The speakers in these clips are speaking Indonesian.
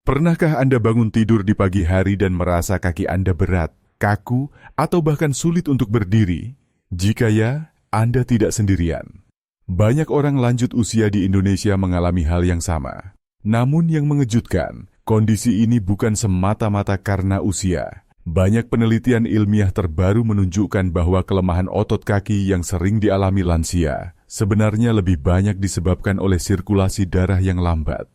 Pernahkah Anda bangun tidur di pagi hari dan merasa kaki Anda berat, kaku, atau bahkan sulit untuk berdiri? Jika ya, Anda tidak sendirian. Banyak orang lanjut usia di Indonesia mengalami hal yang sama. Namun yang mengejutkan, kondisi ini bukan semata-mata karena usia. Banyak penelitian ilmiah terbaru menunjukkan bahwa kelemahan otot kaki yang sering dialami lansia sebenarnya lebih banyak disebabkan oleh sirkulasi darah yang lambat,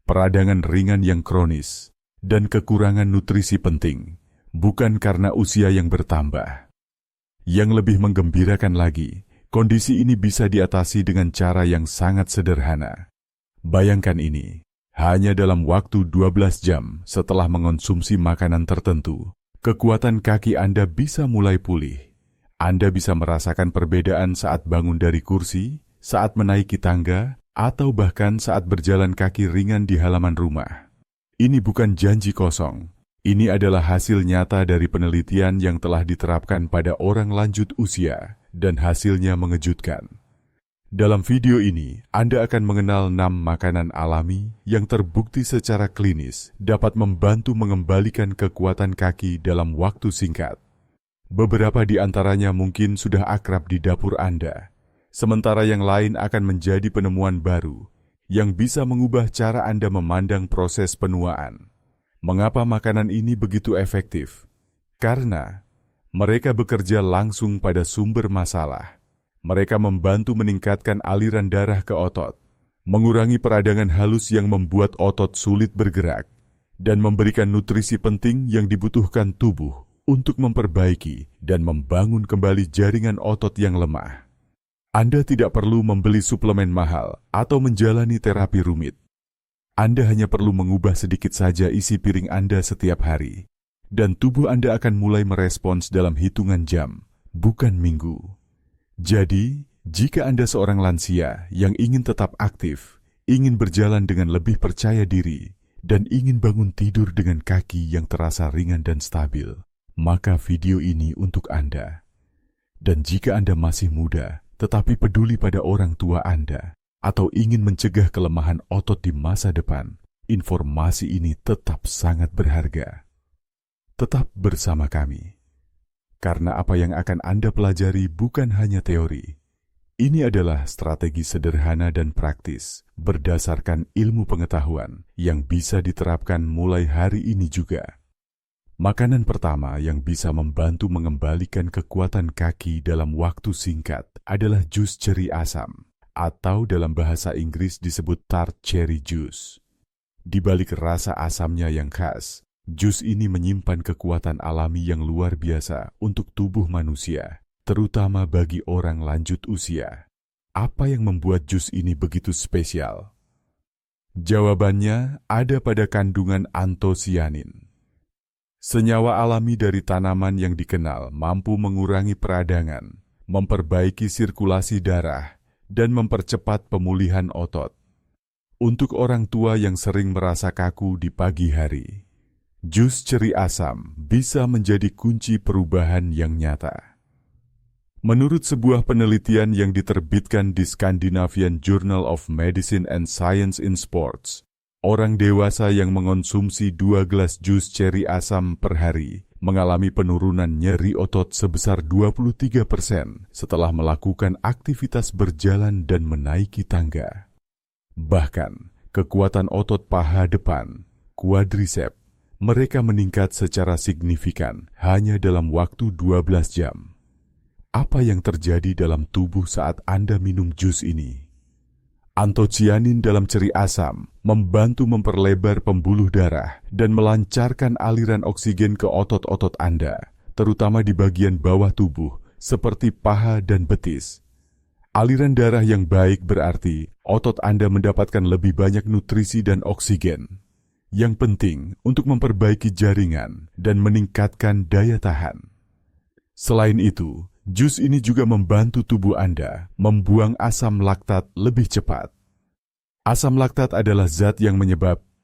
peradangan ringan yang kronis, dan kekurangan nutrisi penting, bukan karena usia yang bertambah. Yang lebih menggembirakan lagi, kondisi ini bisa diatasi dengan cara yang sangat sederhana. Bayangkan ini, hanya dalam waktu 12 jam setelah mengonsumsi makanan tertentu, kekuatan kaki Anda bisa mulai pulih. Anda bisa merasakan perbedaan saat bangun dari kursi, saat menaiki tangga, atau bahkan saat berjalan kaki ringan di halaman rumah. Ini bukan janji kosong. Ini adalah hasil nyata dari penelitian yang telah diterapkan pada orang lanjut usia, dan hasilnya mengejutkan. Dalam video ini, Anda akan mengenal 6 makanan alami yang terbukti secara klinis dapat membantu mengembalikan kekuatan kaki dalam waktu singkat. Beberapa di antaranya mungkin sudah akrab di dapur Anda, sementara yang lain akan menjadi penemuan baru yang bisa mengubah cara Anda memandang proses penuaan. Mengapa makanan ini begitu efektif? Karena mereka bekerja langsung pada sumber masalah. Mereka membantu meningkatkan aliran darah ke otot, mengurangi peradangan halus yang membuat otot sulit bergerak, dan memberikan nutrisi penting yang dibutuhkan tubuh untuk memperbaiki dan membangun kembali jaringan otot yang lemah. Anda tidak perlu membeli suplemen mahal atau menjalani terapi rumit. Anda hanya perlu mengubah sedikit saja isi piring Anda setiap hari, dan tubuh Anda akan mulai merespons dalam hitungan jam, bukan minggu. Jadi, jika Anda seorang lansia yang ingin tetap aktif, ingin berjalan dengan lebih percaya diri, dan ingin bangun tidur dengan kaki yang terasa ringan dan stabil, maka video ini untuk Anda. Dan jika Anda masih muda, tetapi peduli pada orang tua Anda, atau ingin mencegah kelemahan otot di masa depan, informasi ini tetap sangat berharga. Tetap bersama kami. Karena apa yang akan Anda pelajari bukan hanya teori. Ini adalah strategi sederhana dan praktis berdasarkan ilmu pengetahuan yang bisa diterapkan mulai hari ini juga. Makanan pertama yang bisa membantu mengembalikan kekuatan kaki dalam waktu singkat adalah jus ceri asam, atau dalam bahasa Inggris disebut tart cherry juice. Di balik rasa asamnya yang khas, jus ini menyimpan kekuatan alami yang luar biasa untuk tubuh manusia, terutama bagi orang lanjut usia. Apa yang membuat jus ini begitu spesial? Jawabannya ada pada kandungan antosianin. Senyawa alami dari tanaman yang dikenal mampu mengurangi peradangan, memperbaiki sirkulasi darah, dan mempercepat pemulihan otot. Untuk orang tua yang sering merasa kaku di pagi hari, jus ceri asam bisa menjadi kunci perubahan yang nyata. Menurut sebuah penelitian yang diterbitkan di Scandinavian Journal of Medicine and Science in Sports, orang dewasa yang mengonsumsi 2 gelas jus ceri asam per hari mengalami penurunan nyeri otot sebesar 23% setelah melakukan aktivitas berjalan dan menaiki tangga. Bahkan, kekuatan otot paha depan, quadricep, mereka meningkat secara signifikan hanya dalam waktu 12 jam. Apa yang terjadi dalam tubuh saat Anda minum jus ini? Antosianin dalam ceri asam membantu memperlebar pembuluh darah dan melancarkan aliran oksigen ke otot-otot Anda, terutama di bagian bawah tubuh seperti paha dan betis. Aliran darah yang baik berarti otot Anda mendapatkan lebih banyak nutrisi dan oksigen, yang penting untuk memperbaiki jaringan dan meningkatkan daya tahan. Selain itu, jus ini juga membantu tubuh Anda membuang asam laktat lebih cepat. Asam laktat adalah zat yang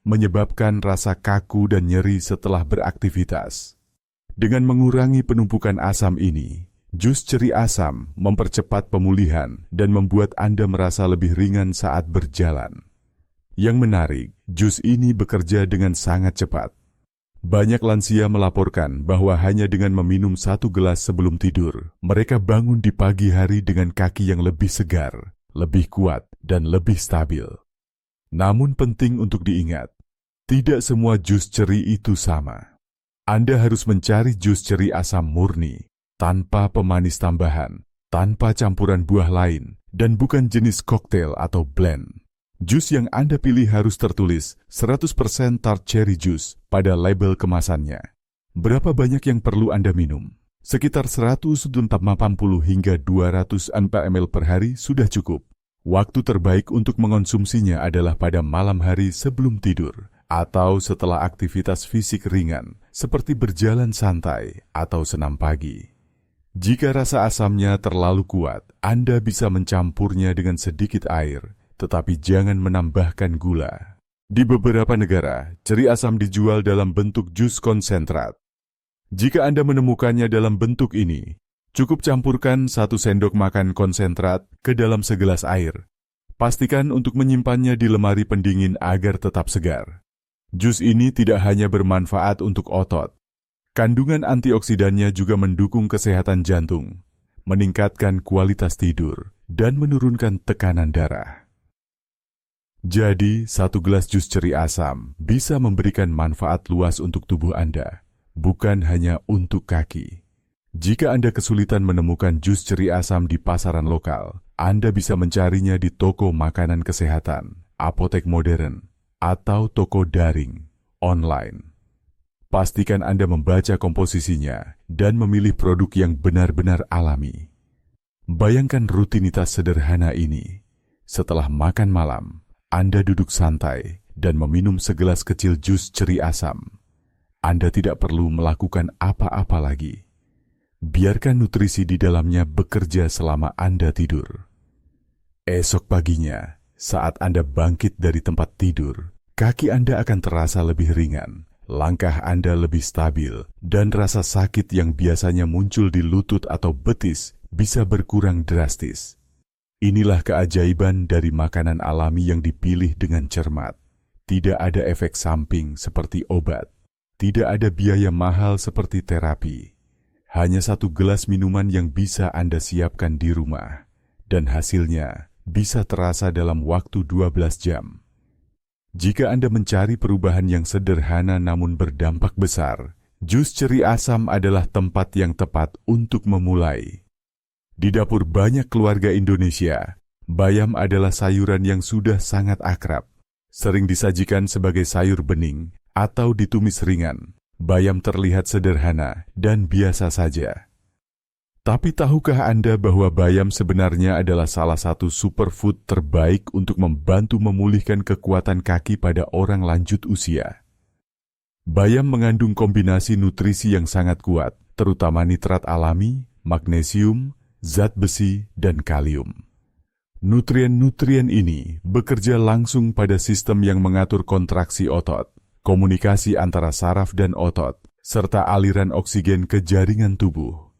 menyebabkan rasa kaku dan nyeri setelah beraktivitas. Dengan mengurangi penumpukan asam ini, jus ceri asam mempercepat pemulihan dan membuat Anda merasa lebih ringan saat berjalan. Yang menarik, jus ini bekerja dengan sangat cepat. Banyak lansia melaporkan bahwa hanya dengan meminum 1 gelas sebelum tidur, mereka bangun di pagi hari dengan kaki yang lebih segar, lebih kuat, dan lebih stabil. Namun penting untuk diingat, tidak semua jus ceri itu sama. Anda harus mencari jus ceri asam murni, tanpa pemanis tambahan, tanpa campuran buah lain, dan bukan jenis koktail atau blend. Jus yang Anda pilih harus tertulis 100% tart cherry juice pada label kemasannya. Berapa banyak yang perlu Anda minum? Sekitar 180 hingga 200 ml per hari sudah cukup. Waktu terbaik untuk mengonsumsinya adalah pada malam hari sebelum tidur atau setelah aktivitas fisik ringan seperti berjalan santai atau senam pagi. Jika rasa asamnya terlalu kuat, Anda bisa mencampurnya dengan sedikit air, tetapi jangan menambahkan gula. Di beberapa negara, ceri asam dijual dalam bentuk jus konsentrat. Jika Anda menemukannya dalam bentuk ini, cukup campurkan 1 sendok makan konsentrat ke dalam segelas air. Pastikan untuk menyimpannya di lemari pendingin agar tetap segar. Jus ini tidak hanya bermanfaat untuk otot. Kandungan antioksidannya juga mendukung kesehatan jantung, meningkatkan kualitas tidur, dan menurunkan tekanan darah. Jadi, 1 gelas jus ceri asam bisa memberikan manfaat luas untuk tubuh Anda, bukan hanya untuk kaki. Jika Anda kesulitan menemukan jus ceri asam di pasaran lokal, Anda bisa mencarinya di toko makanan kesehatan, apotek modern, atau toko daring, online. Pastikan Anda membaca komposisinya dan memilih produk yang benar-benar alami. Bayangkan rutinitas sederhana ini. Setelah makan malam, Anda duduk santai dan meminum segelas kecil jus ceri asam. Anda tidak perlu melakukan apa-apa lagi. Biarkan nutrisi di dalamnya bekerja selama Anda tidur. Esok paginya, saat Anda bangkit dari tempat tidur, kaki Anda akan terasa lebih ringan, langkah Anda lebih stabil, dan rasa sakit yang biasanya muncul di lutut atau betis bisa berkurang drastis. Inilah keajaiban dari makanan alami yang dipilih dengan cermat. Tidak ada efek samping seperti obat. Tidak ada biaya mahal seperti terapi. Hanya 1 gelas minuman yang bisa Anda siapkan di rumah. Dan hasilnya bisa terasa dalam waktu 12 jam. Jika Anda mencari perubahan yang sederhana namun berdampak besar, jus ceri asam adalah tempat yang tepat untuk memulai. Di dapur banyak keluarga Indonesia, bayam adalah sayuran yang sudah sangat akrab. Sering disajikan sebagai sayur bening atau ditumis ringan. Bayam terlihat sederhana dan biasa saja. Tapi tahukah Anda bahwa bayam sebenarnya adalah salah satu superfood terbaik untuk membantu memulihkan kekuatan kaki pada orang lanjut usia? Bayam mengandung kombinasi nutrisi yang sangat kuat, terutama nitrat alami, magnesium, zat besi, dan kalium. Nutrien-nutrien ini bekerja langsung pada sistem yang mengatur kontraksi otot, komunikasi antara saraf dan otot, serta aliran oksigen ke jaringan tubuh.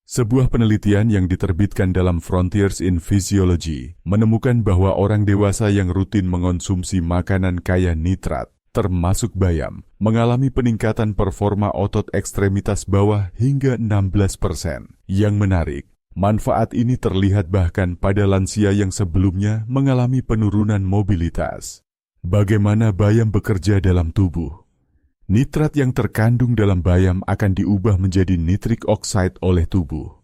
Sebuah penelitian yang diterbitkan dalam Frontiers in Physiology menemukan bahwa orang dewasa yang rutin mengonsumsi makanan kaya nitrat, termasuk bayam, mengalami peningkatan performa otot ekstremitas bawah hingga 16%. Yang menarik, manfaat ini terlihat bahkan pada lansia yang sebelumnya mengalami penurunan mobilitas. Bagaimana bayam bekerja dalam tubuh? Nitrat yang terkandung dalam bayam akan diubah menjadi nitric oxide oleh tubuh.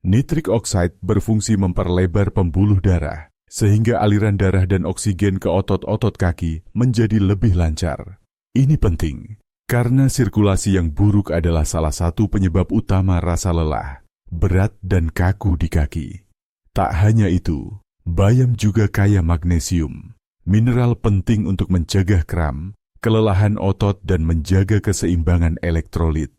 Nitric oxide berfungsi memperlebar pembuluh darah, sehingga aliran darah dan oksigen ke otot-otot kaki menjadi lebih lancar. Ini penting, karena sirkulasi yang buruk adalah salah satu penyebab utama rasa lelah, berat dan kaku di kaki. Tak hanya itu, bayam juga kaya magnesium, mineral penting untuk mencegah kram, kelelahan otot dan menjaga keseimbangan elektrolit.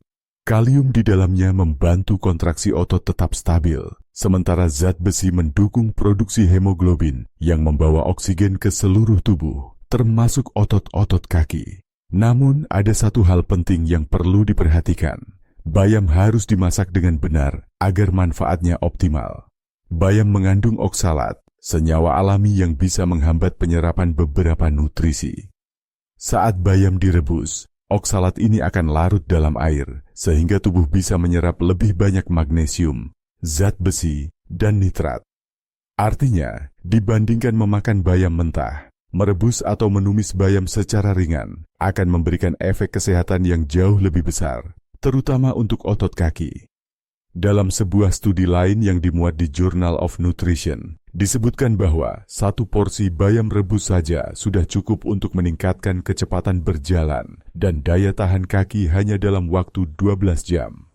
Kalium di dalamnya membantu kontraksi otot tetap stabil, sementara zat besi mendukung produksi hemoglobin yang membawa oksigen ke seluruh tubuh, termasuk otot-otot kaki. Namun, ada satu hal penting yang perlu diperhatikan. Bayam harus dimasak dengan benar agar manfaatnya optimal. Bayam mengandung oksalat, senyawa alami yang bisa menghambat penyerapan beberapa nutrisi. Saat bayam direbus, oksalat ini akan larut dalam air, sehingga tubuh bisa menyerap lebih banyak magnesium, zat besi, dan nitrat. Artinya, dibandingkan memakan bayam mentah, merebus atau menumis bayam secara ringan akan memberikan efek kesehatan yang jauh lebih besar, terutama untuk otot kaki. Dalam sebuah studi lain yang dimuat di Journal of Nutrition, disebutkan bahwa satu porsi bayam rebus saja sudah cukup untuk meningkatkan kecepatan berjalan dan daya tahan kaki hanya dalam waktu 12 jam.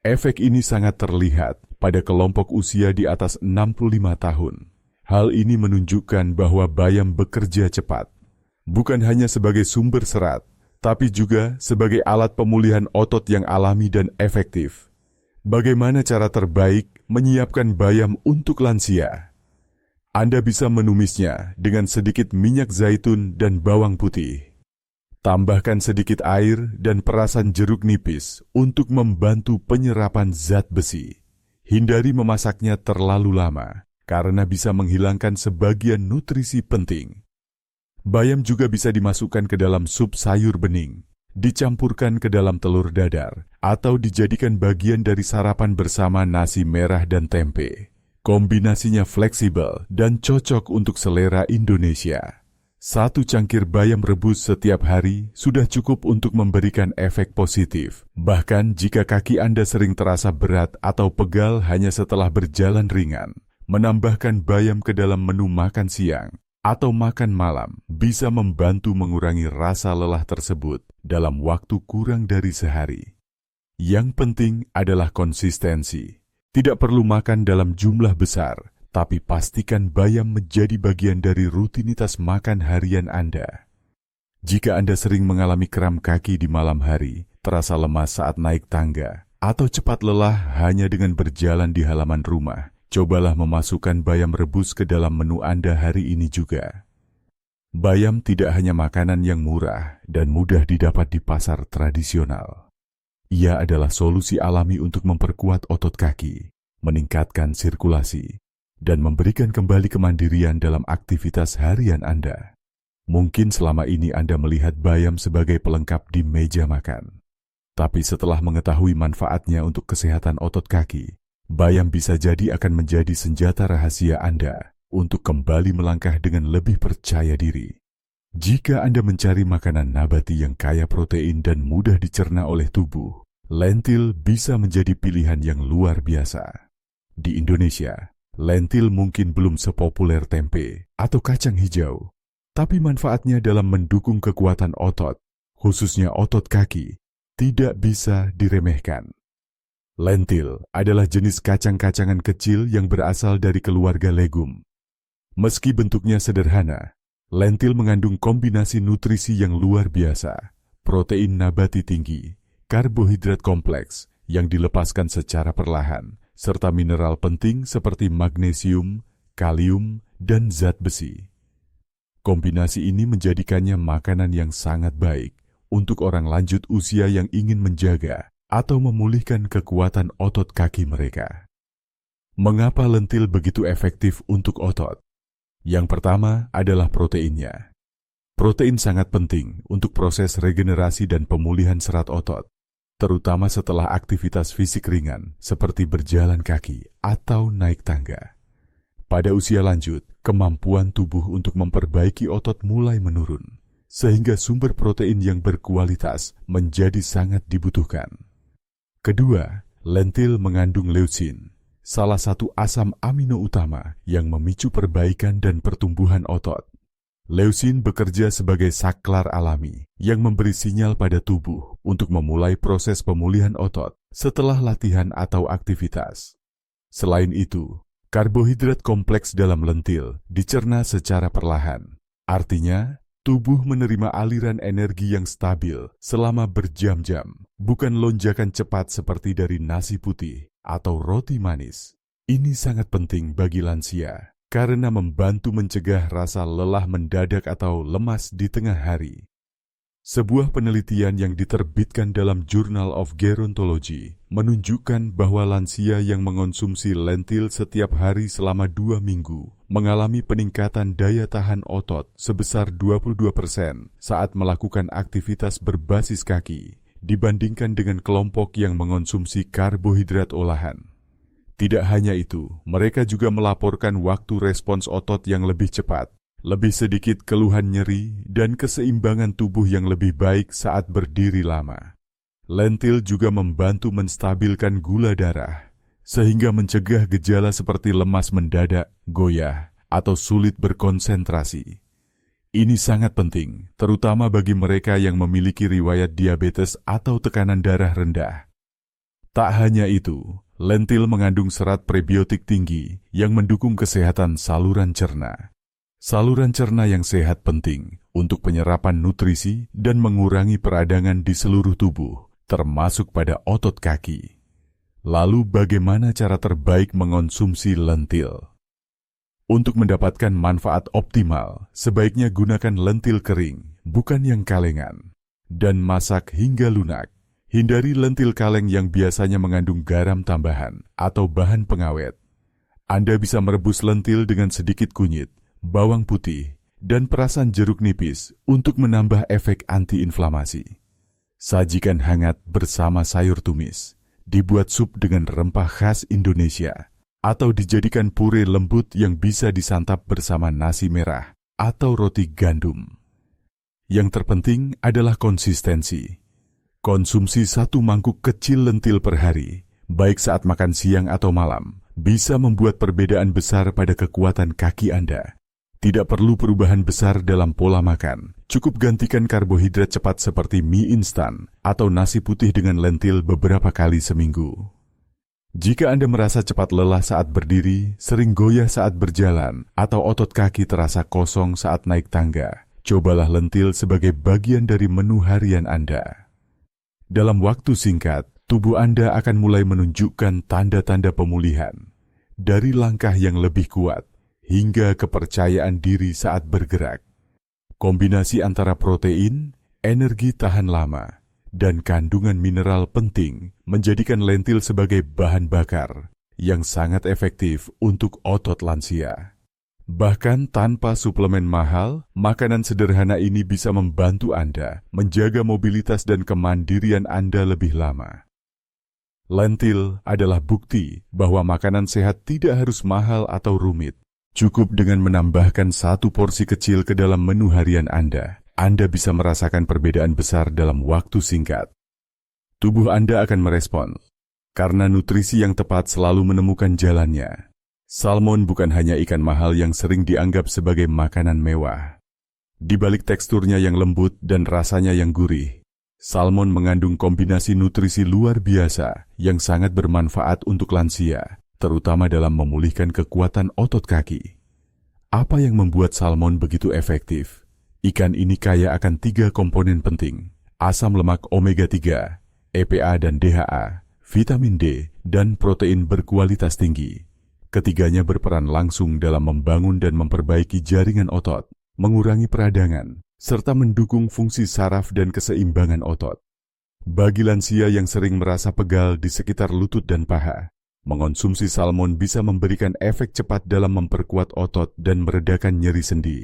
Efek ini sangat terlihat pada kelompok usia di atas 65 tahun. Hal ini menunjukkan bahwa bayam bekerja cepat, bukan hanya sebagai sumber serat, tapi juga sebagai alat pemulihan otot yang alami dan efektif. Bagaimana cara terbaik menyiapkan bayam untuk lansia? Anda bisa menumisnya dengan sedikit minyak zaitun dan bawang putih. Tambahkan sedikit air dan perasan jeruk nipis untuk membantu penyerapan zat besi. Hindari memasaknya terlalu lama, karena bisa menghilangkan sebagian nutrisi penting. Bayam juga bisa dimasukkan ke dalam sup sayur bening, dicampurkan ke dalam telur dadar, atau dijadikan bagian dari sarapan bersama nasi merah dan tempe. Kombinasinya fleksibel dan cocok untuk selera Indonesia. Satu cangkir bayam rebus setiap hari sudah cukup untuk memberikan efek positif. Bahkan jika kaki Anda sering terasa berat atau pegal hanya setelah berjalan ringan, menambahkan bayam ke dalam menu makan siang atau makan malam bisa membantu mengurangi rasa lelah tersebut dalam waktu kurang dari sehari. Yang penting adalah konsistensi. Tidak perlu makan dalam jumlah besar, tapi pastikan bayam menjadi bagian dari rutinitas makan harian Anda. Jika Anda sering mengalami kram kaki di malam hari, terasa lemas saat naik tangga, atau cepat lelah hanya dengan berjalan di halaman rumah, cobalah memasukkan bayam rebus ke dalam menu Anda hari ini juga. Bayam tidak hanya makanan yang murah dan mudah didapat di pasar tradisional. Ia adalah solusi alami untuk memperkuat otot kaki, meningkatkan sirkulasi, dan memberikan kembali kemandirian dalam aktivitas harian Anda. Mungkin selama ini Anda melihat bayam sebagai pelengkap di meja makan. Tapi setelah mengetahui manfaatnya untuk kesehatan otot kaki, bayam bisa jadi akan menjadi senjata rahasia Anda untuk kembali melangkah dengan lebih percaya diri. Jika Anda mencari makanan nabati yang kaya protein dan mudah dicerna oleh tubuh, lentil bisa menjadi pilihan yang luar biasa. Di Indonesia, lentil mungkin belum sepopuler tempe atau kacang hijau, tapi manfaatnya dalam mendukung kekuatan otot, khususnya otot kaki, tidak bisa diremehkan. Lentil adalah jenis kacang-kacangan kecil yang berasal dari keluarga legum. Meski bentuknya sederhana, lentil mengandung kombinasi nutrisi yang luar biasa, protein nabati tinggi, karbohidrat kompleks yang dilepaskan secara perlahan, serta mineral penting seperti magnesium, kalium, dan zat besi. Kombinasi ini menjadikannya makanan yang sangat baik untuk orang lanjut usia yang ingin menjaga atau memulihkan kekuatan otot kaki mereka. Mengapa lentil begitu efektif untuk otot? Yang pertama adalah proteinnya. Protein sangat penting untuk proses regenerasi dan pemulihan serat otot, terutama setelah aktivitas fisik ringan seperti berjalan kaki atau naik tangga. Pada usia lanjut, kemampuan tubuh untuk memperbaiki otot mulai menurun, sehingga sumber protein yang berkualitas menjadi sangat dibutuhkan. Kedua, lentil mengandung leucin, salah satu asam amino utama yang memicu perbaikan dan pertumbuhan otot. Leucin bekerja sebagai saklar alami yang memberi sinyal pada tubuh untuk memulai proses pemulihan otot setelah latihan atau aktivitas. Selain itu, karbohidrat kompleks dalam lentil dicerna secara perlahan. Artinya, tubuh menerima aliran energi yang stabil selama berjam-jam, bukan lonjakan cepat seperti dari nasi putih atau roti manis. Ini sangat penting bagi lansia karena membantu mencegah rasa lelah mendadak atau lemas di tengah hari. Sebuah penelitian yang diterbitkan dalam Journal of Gerontology menunjukkan bahwa lansia yang mengonsumsi lentil setiap hari selama 2 minggu mengalami peningkatan daya tahan otot sebesar 22% saat melakukan aktivitas berbasis kaki dibandingkan dengan kelompok yang mengonsumsi karbohidrat olahan. Tidak hanya itu, mereka juga melaporkan waktu respons otot yang lebih cepat, lebih sedikit keluhan nyeri, dan keseimbangan tubuh yang lebih baik saat berdiri lama. Lentil juga membantu menstabilkan gula darah, sehingga mencegah gejala seperti lemas mendadak, goyah, atau sulit berkonsentrasi. Ini sangat penting, terutama bagi mereka yang memiliki riwayat diabetes atau tekanan darah rendah. Tak hanya itu, lentil mengandung serat prebiotik tinggi yang mendukung kesehatan saluran cerna. Saluran cerna yang sehat penting untuk penyerapan nutrisi dan mengurangi peradangan di seluruh tubuh, termasuk pada otot kaki. Lalu bagaimana cara terbaik mengonsumsi lentil? Untuk mendapatkan manfaat optimal, sebaiknya gunakan lentil kering, bukan yang kalengan, dan masak hingga lunak. Hindari lentil kaleng yang biasanya mengandung garam tambahan atau bahan pengawet. Anda bisa merebus lentil dengan sedikit kunyit, bawang putih, dan perasan jeruk nipis untuk menambah efek antiinflamasi. Sajikan hangat bersama sayur tumis, dibuat sup dengan rempah khas Indonesia, atau dijadikan pure lembut yang bisa disantap bersama nasi merah atau roti gandum. Yang terpenting adalah konsistensi. Konsumsi 1 mangkuk kecil lentil per hari, baik saat makan siang atau malam, bisa membuat perbedaan besar pada kekuatan kaki Anda. Tidak perlu perubahan besar dalam pola makan. Cukup gantikan karbohidrat cepat seperti mie instan atau nasi putih dengan lentil beberapa kali seminggu. Jika Anda merasa cepat lelah saat berdiri, sering goyah saat berjalan, atau otot kaki terasa kosong saat naik tangga, cobalah lentil sebagai bagian dari menu harian Anda. Dalam waktu singkat, tubuh Anda akan mulai menunjukkan tanda-tanda pemulihan, dari langkah yang lebih kuat hingga kepercayaan diri saat bergerak. Kombinasi antara protein, energi tahan lama, dan kandungan mineral penting menjadikan lentil sebagai bahan bakar yang sangat efektif untuk otot lansia. Bahkan tanpa suplemen mahal, makanan sederhana ini bisa membantu Anda menjaga mobilitas dan kemandirian Anda lebih lama. Lentil adalah bukti bahwa makanan sehat tidak harus mahal atau rumit. Cukup dengan menambahkan 1 porsi kecil ke dalam menu harian Anda bisa merasakan perbedaan besar dalam waktu singkat. Tubuh Anda akan merespon, karena nutrisi yang tepat selalu menemukan jalannya. Salmon bukan hanya ikan mahal yang sering dianggap sebagai makanan mewah. Di balik teksturnya yang lembut dan rasanya yang gurih, salmon mengandung kombinasi nutrisi luar biasa yang sangat bermanfaat untuk lansia, terutama dalam memulihkan kekuatan otot kaki. Apa yang membuat salmon begitu efektif? Ikan ini kaya akan 3 komponen penting: asam lemak omega-3, EPA dan DHA, vitamin D, dan protein berkualitas tinggi. Ketiganya berperan langsung dalam membangun dan memperbaiki jaringan otot, mengurangi peradangan, serta mendukung fungsi saraf dan keseimbangan otot. Bagi lansia yang sering merasa pegal di sekitar lutut dan paha, mengonsumsi salmon bisa memberikan efek cepat dalam memperkuat otot dan meredakan nyeri sendi.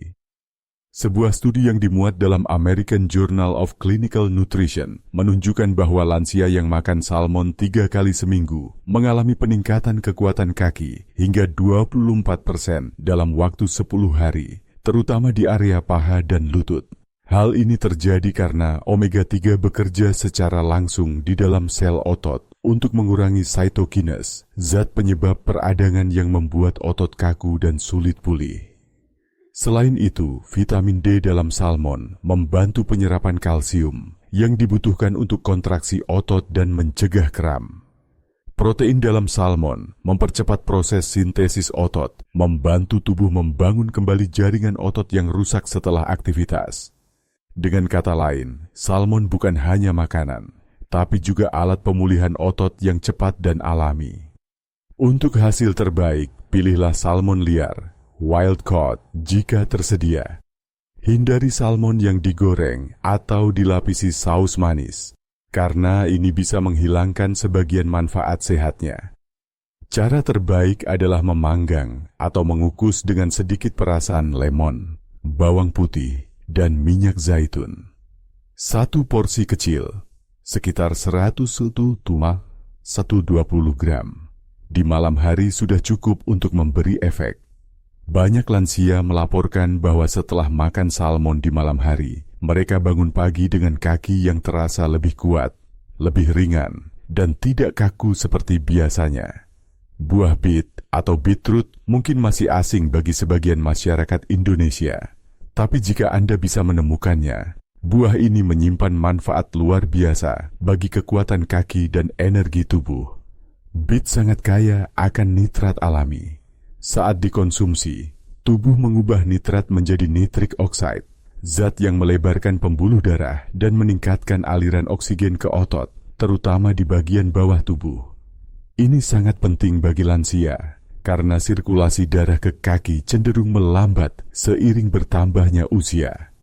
Sebuah studi yang dimuat dalam American Journal of Clinical Nutrition menunjukkan bahwa lansia yang makan salmon 3 kali seminggu mengalami peningkatan kekuatan kaki hingga 24% dalam waktu 10 hari, terutama di area paha dan lutut. Hal ini terjadi karena omega-3 bekerja secara langsung di dalam sel otot untuk mengurangi cytokinase, zat penyebab peradangan yang membuat otot kaku dan sulit pulih. Selain itu, vitamin D dalam salmon membantu penyerapan kalsium yang dibutuhkan untuk kontraksi otot dan mencegah kram. Protein dalam salmon mempercepat proses sintesis otot, membantu tubuh membangun kembali jaringan otot yang rusak setelah aktivitas. Dengan kata lain, salmon bukan hanya makanan, tapi juga alat pemulihan otot yang cepat dan alami. Untuk hasil terbaik, pilihlah salmon liar, wild caught jika tersedia. Hindari salmon yang digoreng atau dilapisi saus manis, karena ini bisa menghilangkan sebagian manfaat sehatnya. Cara terbaik adalah memanggang atau mengukus dengan sedikit perasan lemon, bawang putih, dan minyak zaitun. Satu porsi kecil, sekitar 120 gram. Di malam hari sudah cukup untuk memberi efek. Banyak lansia melaporkan bahwa setelah makan salmon di malam hari, mereka bangun pagi dengan kaki yang terasa lebih kuat, lebih ringan, dan tidak kaku seperti biasanya. Buah bit atau beetroot mungkin masih asing bagi sebagian masyarakat Indonesia. Tapi jika Anda bisa menemukannya, buah ini menyimpan manfaat luar biasa bagi kekuatan kaki dan energi tubuh. Bit sangat kaya akan nitrat alami. Saat dikonsumsi, tubuh mengubah nitrat menjadi nitric oxide, zat yang melebarkan pembuluh darah dan meningkatkan aliran oksigen ke otot, terutama di bagian bawah tubuh. Ini sangat penting bagi lansia, karena sirkulasi darah ke kaki cenderung melambat seiring bertambahnya usia.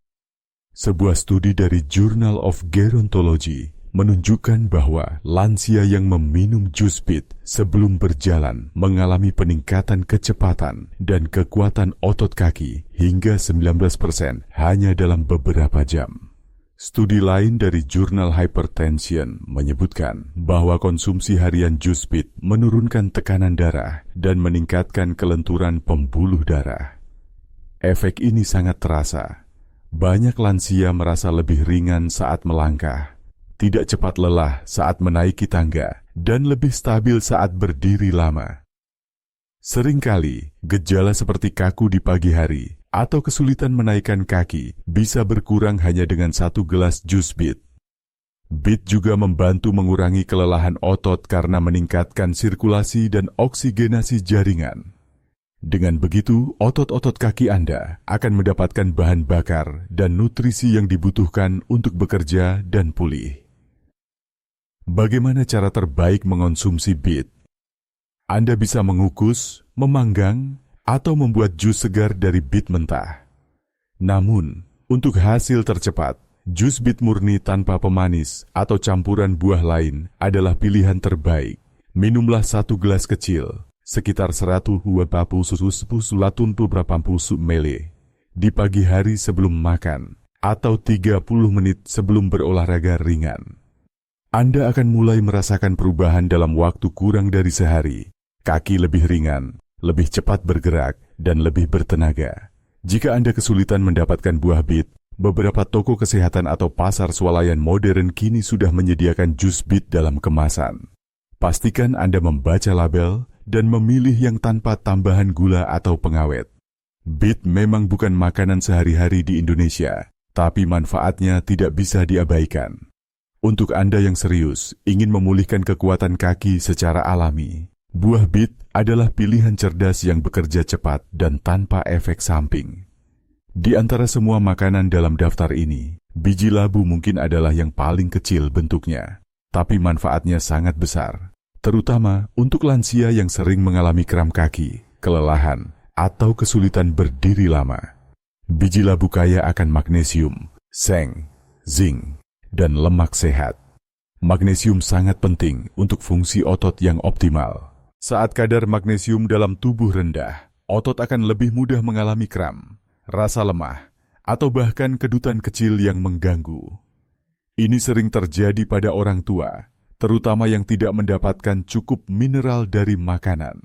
Sebuah studi dari Journal of Gerontology menunjukkan bahwa lansia yang meminum jus bit sebelum berjalan mengalami peningkatan kecepatan dan kekuatan otot kaki hingga 19% hanya dalam beberapa jam. Studi lain dari jurnal Hypertension menyebutkan bahwa konsumsi harian jus bit menurunkan tekanan darah dan meningkatkan kelenturan pembuluh darah. Efek ini sangat terasa. Banyak lansia merasa lebih ringan saat melangkah, tidak cepat lelah saat menaiki tangga, dan lebih stabil saat berdiri lama. Seringkali, gejala seperti kaku di pagi hari atau kesulitan menaikkan kaki bisa berkurang hanya dengan 1 gelas jus bit. Bit juga membantu mengurangi kelelahan otot karena meningkatkan sirkulasi dan oksigenasi jaringan. Dengan begitu, otot-otot kaki Anda akan mendapatkan bahan bakar dan nutrisi yang dibutuhkan untuk bekerja dan pulih. Bagaimana cara terbaik mengonsumsi bit? Anda bisa mengukus, memanggang, atau membuat jus segar dari bit mentah. Namun, untuk hasil tercepat, jus bit murni tanpa pemanis atau campuran buah lain adalah pilihan terbaik. Minumlah 1 gelas kecil, sekitar 120 ml, di pagi hari sebelum makan, atau 30 menit sebelum berolahraga ringan. Anda akan mulai merasakan perubahan dalam waktu kurang dari sehari. Kaki lebih ringan, lebih cepat bergerak, dan lebih bertenaga. Jika Anda kesulitan mendapatkan buah bit, beberapa toko kesehatan atau pasar swalayan modern kini sudah menyediakan jus bit dalam kemasan. Pastikan Anda membaca label dan memilih yang tanpa tambahan gula atau pengawet. Bit memang bukan makanan sehari-hari di Indonesia, tapi manfaatnya tidak bisa diabaikan. Untuk Anda yang serius ingin memulihkan kekuatan kaki secara alami, buah bit adalah pilihan cerdas yang bekerja cepat dan tanpa efek samping. Di antara semua makanan dalam daftar ini, biji labu mungkin adalah yang paling kecil bentuknya, tapi manfaatnya sangat besar, terutama untuk lansia yang sering mengalami kram kaki, kelelahan, atau kesulitan berdiri lama. Biji labu kaya akan magnesium, seng, zinc, dan lemak sehat. Magnesium sangat penting untuk fungsi otot yang optimal. Saat kadar magnesium dalam tubuh rendah, otot akan lebih mudah mengalami kram, rasa lemah, atau bahkan kedutan kecil yang mengganggu. Ini sering terjadi pada orang tua, terutama yang tidak mendapatkan cukup mineral dari makanan.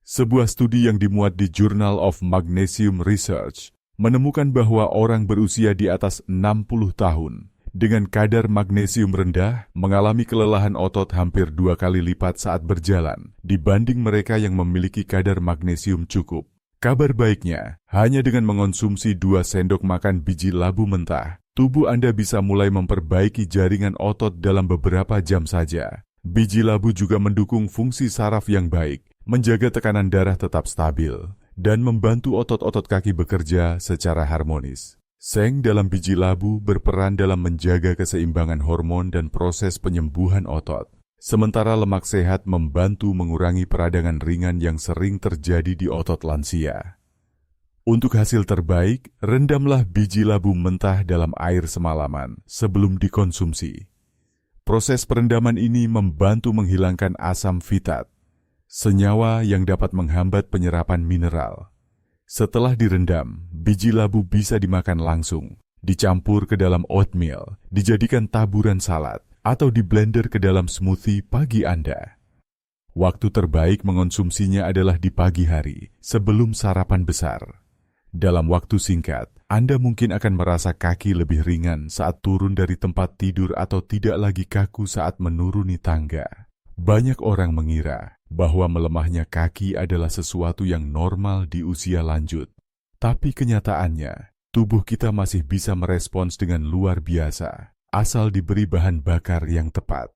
Sebuah studi yang dimuat di Journal of Magnesium Research menemukan bahwa orang berusia di atas 60 tahun dengan kadar magnesium rendah mengalami kelelahan otot hampir 2 kali lipat saat berjalan dibanding mereka yang memiliki kadar magnesium cukup. Kabar baiknya, hanya dengan mengonsumsi 2 sendok makan biji labu mentah, tubuh Anda bisa mulai memperbaiki jaringan otot dalam beberapa jam saja. Biji labu juga mendukung fungsi saraf yang baik, menjaga tekanan darah tetap stabil, dan membantu otot-otot kaki bekerja secara harmonis. Seng dalam biji labu berperan dalam menjaga keseimbangan hormon dan proses penyembuhan otot, sementara lemak sehat membantu mengurangi peradangan ringan yang sering terjadi di otot lansia. Untuk hasil terbaik, rendamlah biji labu mentah dalam air semalaman sebelum dikonsumsi. Proses perendaman ini membantu menghilangkan asam fitat, senyawa yang dapat menghambat penyerapan mineral. Setelah direndam, biji labu bisa dimakan langsung, dicampur ke dalam oatmeal, dijadikan taburan salad, atau diblender ke dalam smoothie pagi Anda. Waktu terbaik mengonsumsinya adalah di pagi hari, sebelum sarapan besar. Dalam waktu singkat, Anda mungkin akan merasa kaki lebih ringan saat turun dari tempat tidur atau tidak lagi kaku saat menuruni tangga. Banyak orang mengira bahwa melemahnya kaki adalah sesuatu yang normal di usia lanjut. Tapi kenyataannya, tubuh kita masih bisa merespons dengan luar biasa, asal diberi bahan bakar yang tepat.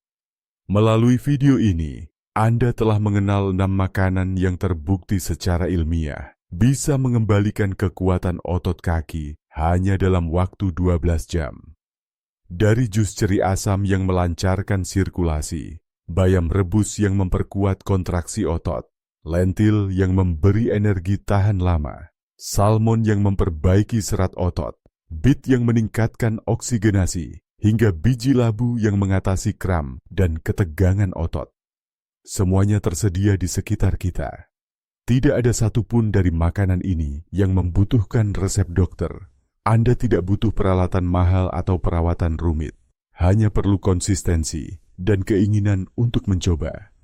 Melalui video ini, Anda telah mengenal 6 makanan yang terbukti secara ilmiah bisa mengembalikan kekuatan otot kaki hanya dalam waktu 12 jam. Dari jus ceri asam yang melancarkan sirkulasi, bayam rebus yang memperkuat kontraksi otot, lentil yang memberi energi tahan lama, salmon yang memperbaiki serat otot, beet yang meningkatkan oksigenasi, hingga biji labu yang mengatasi kram dan ketegangan otot. Semuanya tersedia di sekitar kita. Tidak ada satupun dari makanan ini yang membutuhkan resep dokter. Anda tidak butuh peralatan mahal atau perawatan rumit. Hanya perlu konsistensi dan keinginan untuk mencoba.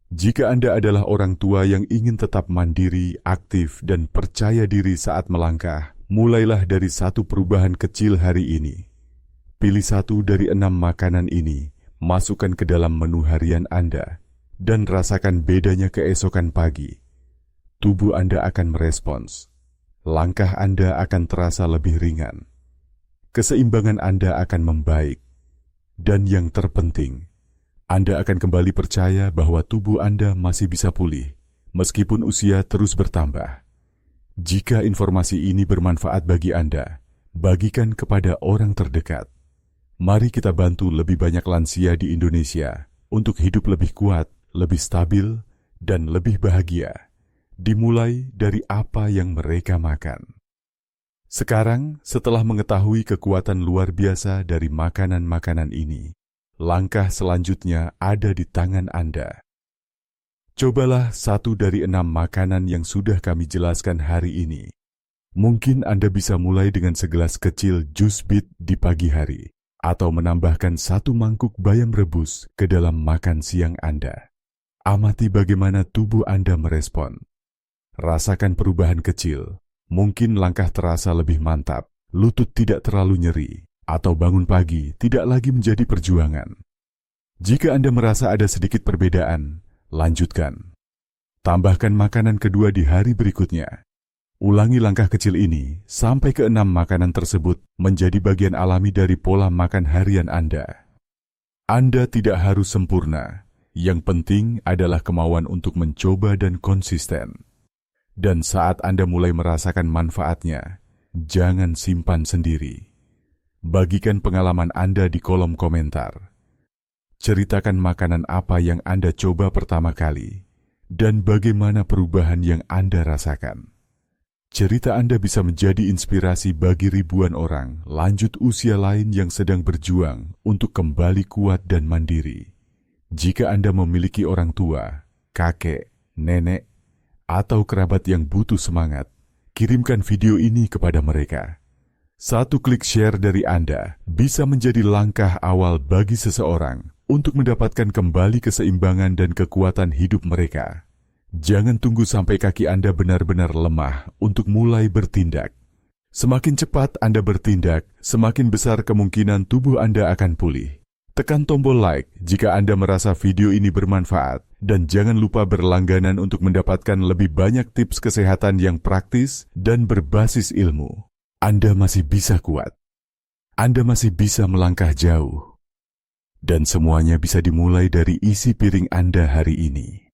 Jika Anda adalah orang tua yang ingin tetap mandiri, aktif, dan percaya diri saat melangkah, mulailah dari satu perubahan kecil hari ini. Pilih satu dari 6 makanan ini, masukkan ke dalam menu harian Anda, dan rasakan bedanya keesokan pagi. Tubuh Anda akan merespons. Langkah Anda akan terasa lebih ringan. Keseimbangan Anda akan membaik. Dan yang terpenting, Anda akan kembali percaya bahwa tubuh Anda masih bisa pulih, meskipun usia terus bertambah. Jika informasi ini bermanfaat bagi Anda, bagikan kepada orang terdekat. Mari kita bantu lebih banyak lansia di Indonesia untuk hidup lebih kuat, lebih stabil, dan lebih bahagia. Dimulai dari apa yang mereka makan. Sekarang, setelah mengetahui kekuatan luar biasa dari makanan-makanan ini, langkah selanjutnya ada di tangan Anda. Cobalah satu dari 6 makanan yang sudah kami jelaskan hari ini. Mungkin Anda bisa mulai dengan segelas kecil jus beet di pagi hari, atau menambahkan 1 mangkuk bayam rebus ke dalam makan siang Anda. Amati bagaimana tubuh Anda merespon. Rasakan perubahan kecil, mungkin langkah terasa lebih mantap, lutut tidak terlalu nyeri, atau bangun pagi tidak lagi menjadi perjuangan. Jika Anda merasa ada sedikit perbedaan, lanjutkan. Tambahkan makanan kedua di hari berikutnya. Ulangi langkah kecil ini sampai ke 6 makanan tersebut menjadi bagian alami dari pola makan harian Anda. Anda tidak harus sempurna, yang penting adalah kemauan untuk mencoba dan konsisten. Dan saat Anda mulai merasakan manfaatnya, jangan simpan sendiri. Bagikan pengalaman Anda di kolom komentar. Ceritakan makanan apa yang Anda coba pertama kali, dan bagaimana perubahan yang Anda rasakan. Cerita Anda bisa menjadi inspirasi bagi ribuan orang lanjut usia lain yang sedang berjuang untuk kembali kuat dan mandiri. Jika Anda memiliki orang tua, kakek, nenek, atau kerabat yang butuh semangat, kirimkan video ini kepada mereka. 1 klik share dari Anda bisa menjadi langkah awal bagi seseorang untuk mendapatkan kembali keseimbangan dan kekuatan hidup mereka. Jangan tunggu sampai kaki Anda benar-benar lemah untuk mulai bertindak. Semakin cepat Anda bertindak, semakin besar kemungkinan tubuh Anda akan pulih. Tekan tombol like jika Anda merasa video ini bermanfaat, dan jangan lupa berlangganan untuk mendapatkan lebih banyak tips kesehatan yang praktis dan berbasis ilmu. Anda masih bisa kuat. Anda masih bisa melangkah jauh. Dan semuanya bisa dimulai dari isi piring Anda hari ini.